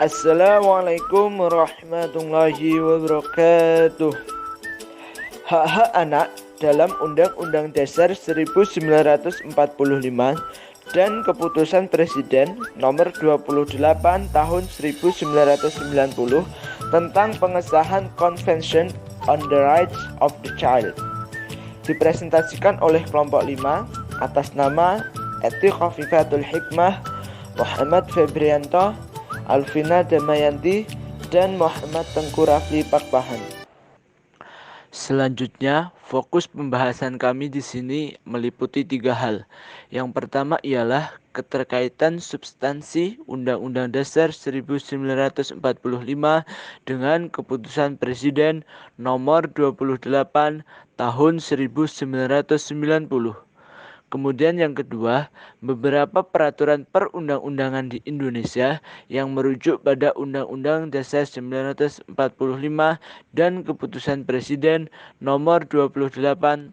Assalamualaikum warahmatullahi wabarakatuh. Hak-hak anak dalam Undang-Undang Dasar 1945 dan Keputusan Presiden Nomor 28 Tahun 1990 tentang pengesahan Convention on the Rights of the Child dipresentasikan oleh kelompok 5 atas nama Eti Khofifatul Hikmah, Muhammad Febrianto, Alvina Damayanti, dan Muhammad Tengku Rafli Pakpahan. Selanjutnya, fokus pembahasan kami di sini meliputi 3 hal. Yang pertama ialah keterkaitan substansi Undang-Undang Dasar 1945 dengan Keputusan Presiden Nomor 28 Tahun 1990. Kemudian yang kedua, beberapa peraturan perundang-undangan di Indonesia yang merujuk pada Undang-Undang Dasar 1945 dan Keputusan Presiden Nomor 28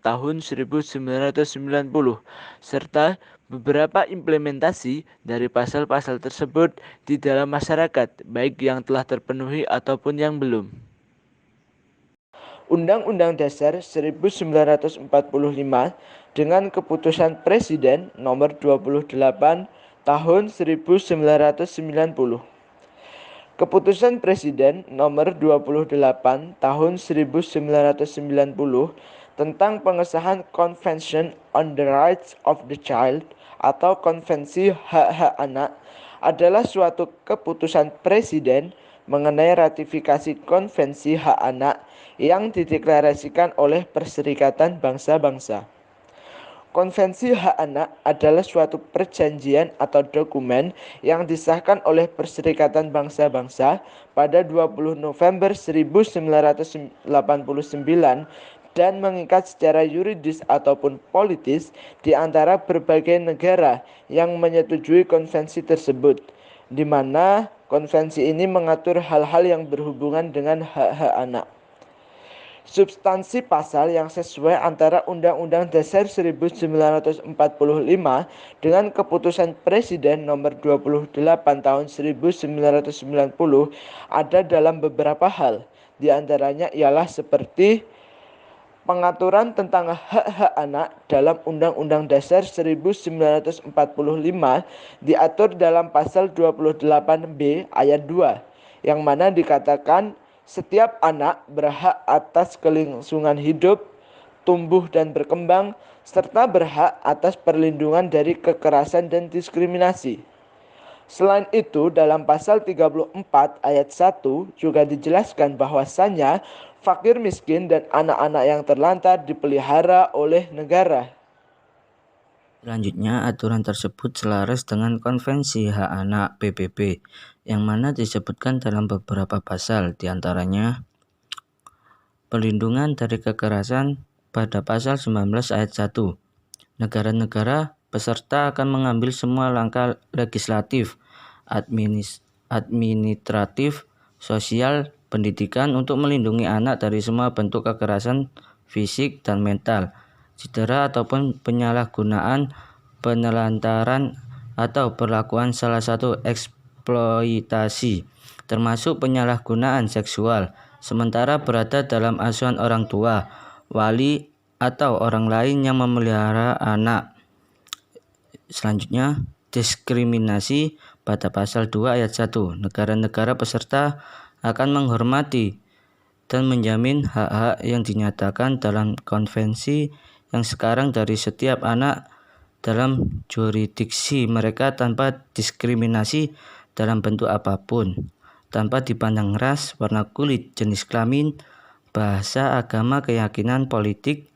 Tahun 1990 serta beberapa implementasi dari pasal-pasal tersebut di dalam masyarakat, baik yang telah terpenuhi ataupun yang belum. Undang-Undang Dasar 1945 dengan Keputusan Presiden Nomor 28 Tahun 1990. Keputusan Presiden Nomor 28 Tahun 1990 tentang pengesahan Convention on the Rights of the Child atau Konvensi Hak-Hak Anak adalah suatu keputusan Presiden mengenai ratifikasi Konvensi Hak Anak yang dideklarasikan oleh Perserikatan Bangsa-Bangsa. Konvensi Hak Anak adalah suatu perjanjian atau dokumen yang disahkan oleh Perserikatan Bangsa-Bangsa pada 20 November 1989 dan mengikat secara yuridis ataupun politis di antara berbagai negara yang menyetujui konvensi tersebut, di mana konvensi ini mengatur hal-hal yang berhubungan dengan hak-hak anak. Substansi pasal yang sesuai antara Undang-Undang Dasar 1945 dengan Keputusan Presiden Nomor 28 Tahun 1990 ada dalam beberapa hal. Di antaranya ialah seperti pengaturan tentang hak-hak anak dalam Undang-Undang Dasar 1945 diatur dalam pasal 28B ayat 2 yang mana dikatakan setiap anak berhak atas kelangsungan hidup, tumbuh dan berkembang, serta berhak atas perlindungan dari kekerasan dan diskriminasi. Selain itu, dalam pasal 34 ayat 1 juga dijelaskan bahwasannya fakir miskin dan anak-anak yang terlantar dipelihara oleh negara. Selanjutnya, aturan tersebut selaras dengan Konvensi Hak Anak PBB, yang mana disebutkan dalam beberapa pasal, diantaranya perlindungan dari kekerasan pada pasal 19 ayat 1. Negara-negara peserta akan mengambil semua langkah legislatif, administratif, sosial, pendidikan untuk melindungi anak dari semua bentuk kekerasan fisik dan mental, cedera ataupun penyalahgunaan, penelantaran atau perlakuan salah satu eksploitasi, termasuk penyalahgunaan seksual, sementara berada dalam asuhan orang tua, wali, atau orang lain yang memelihara anak. Selanjutnya, diskriminasi pada pasal 2 ayat 1. Negara-negara peserta akan menghormati dan menjamin hak-hak yang dinyatakan dalam konvensi yang sekarang dari setiap anak dalam jurisdiksi mereka tanpa diskriminasi dalam bentuk apapun, tanpa dipandang ras, warna kulit, jenis kelamin, bahasa, agama, keyakinan politik,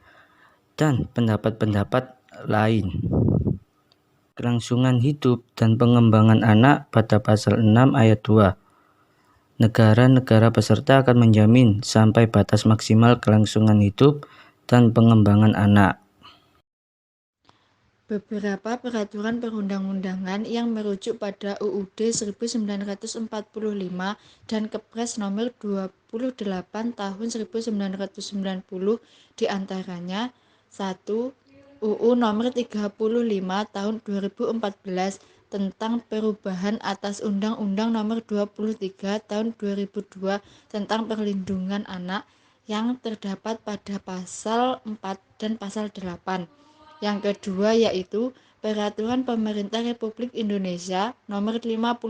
dan pendapat-pendapat lain. Kelangsungan hidup dan pengembangan anak pada pasal 6 ayat 2. Negara-negara peserta akan menjamin sampai batas maksimal kelangsungan hidup dan pengembangan anak. Beberapa peraturan perundang-undangan yang merujuk pada UUD 1945 dan Kepres nomor 28 tahun 1990 diantaranya 1. UU nomor 35 tahun 2014 tentang perubahan atas Undang-Undang Nomor 23 Tahun 2002 tentang Perlindungan Anak yang terdapat pada pasal 4 dan pasal 8. Yang kedua yaitu Peraturan Pemerintah Republik Indonesia Nomor 59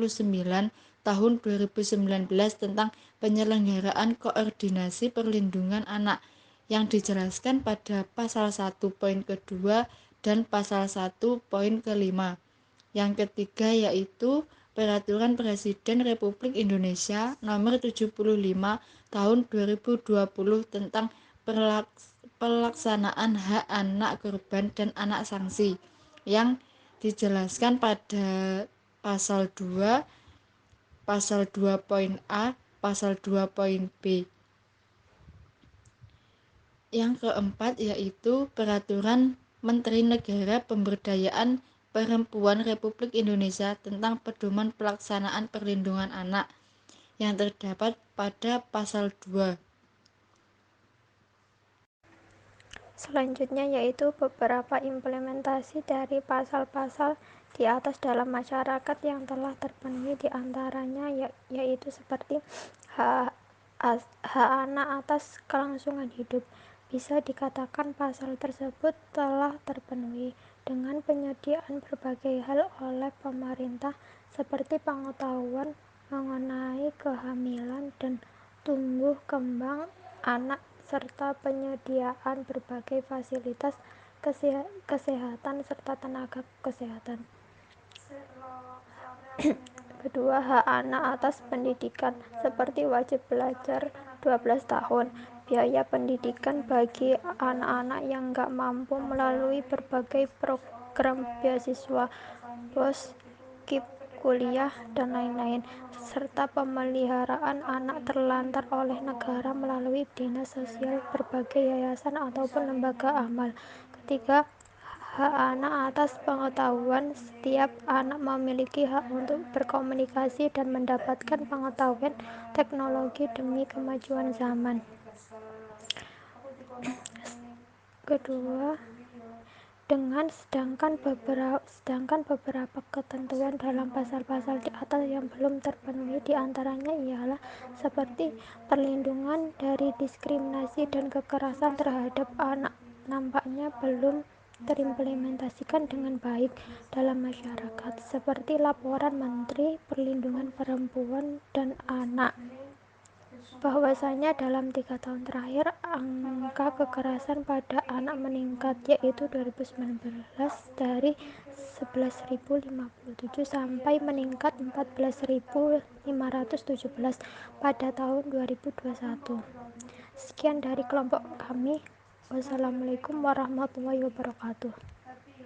Tahun 2019 tentang penyelenggaraan koordinasi perlindungan anak yang dijelaskan pada pasal 1 poin kedua dan pasal 1 poin kelima. Yang ketiga yaitu Peraturan Presiden Republik Indonesia Nomor 75 Tahun 2020 tentang pelaksanaan hak anak korban dan anak sanksi yang dijelaskan pada pasal 2, pasal 2 poin A, pasal 2 poin B. Yang keempat yaitu Peraturan Menteri Negara Pemberdayaan Perempuan Republik Indonesia tentang Pedoman Pelaksanaan Perlindungan Anak yang terdapat pada pasal 2. Selanjutnya yaitu beberapa implementasi dari pasal-pasal di atas dalam masyarakat yang telah terpenuhi, di antaranya yaitu seperti hak anak atas kelangsungan hidup. Bisa dikatakan pasal tersebut telah terpenuhi dengan penyediaan berbagai hal oleh pemerintah seperti pengetahuan mengenai kehamilan dan tumbuh kembang anak serta penyediaan berbagai fasilitas kesehatan serta tenaga kesehatan. Kedua, hak anak atas pendidikan seperti wajib belajar 12 tahun, biaya pendidikan bagi anak-anak yang nggak mampu melalui berbagai program beasiswa, BOS, KIP, kuliah, dan lain-lain, serta pemeliharaan anak terlantar oleh negara melalui dinas sosial, berbagai yayasan ataupun lembaga amal. Ketiga, hak anak atas pengetahuan. Setiap anak memiliki hak untuk berkomunikasi dan mendapatkan pengetahuan teknologi demi kemajuan zaman. Kedua, sedangkan beberapa ketentuan dalam pasal-pasal di atas yang belum terpenuhi, diantaranya ialah seperti perlindungan dari diskriminasi dan kekerasan terhadap anak nampaknya belum terimplementasikan dengan baik dalam masyarakat, seperti laporan Menteri Perlindungan Perempuan dan Anak bahwasanya dalam 3 tahun terakhir angka kekerasan pada anak meningkat, yaitu 2019 dari 11.057 sampai meningkat 14.517 pada tahun 2021. Sekian dari kelompok kami. Wassalamualaikum warahmatullahi wabarakatuh.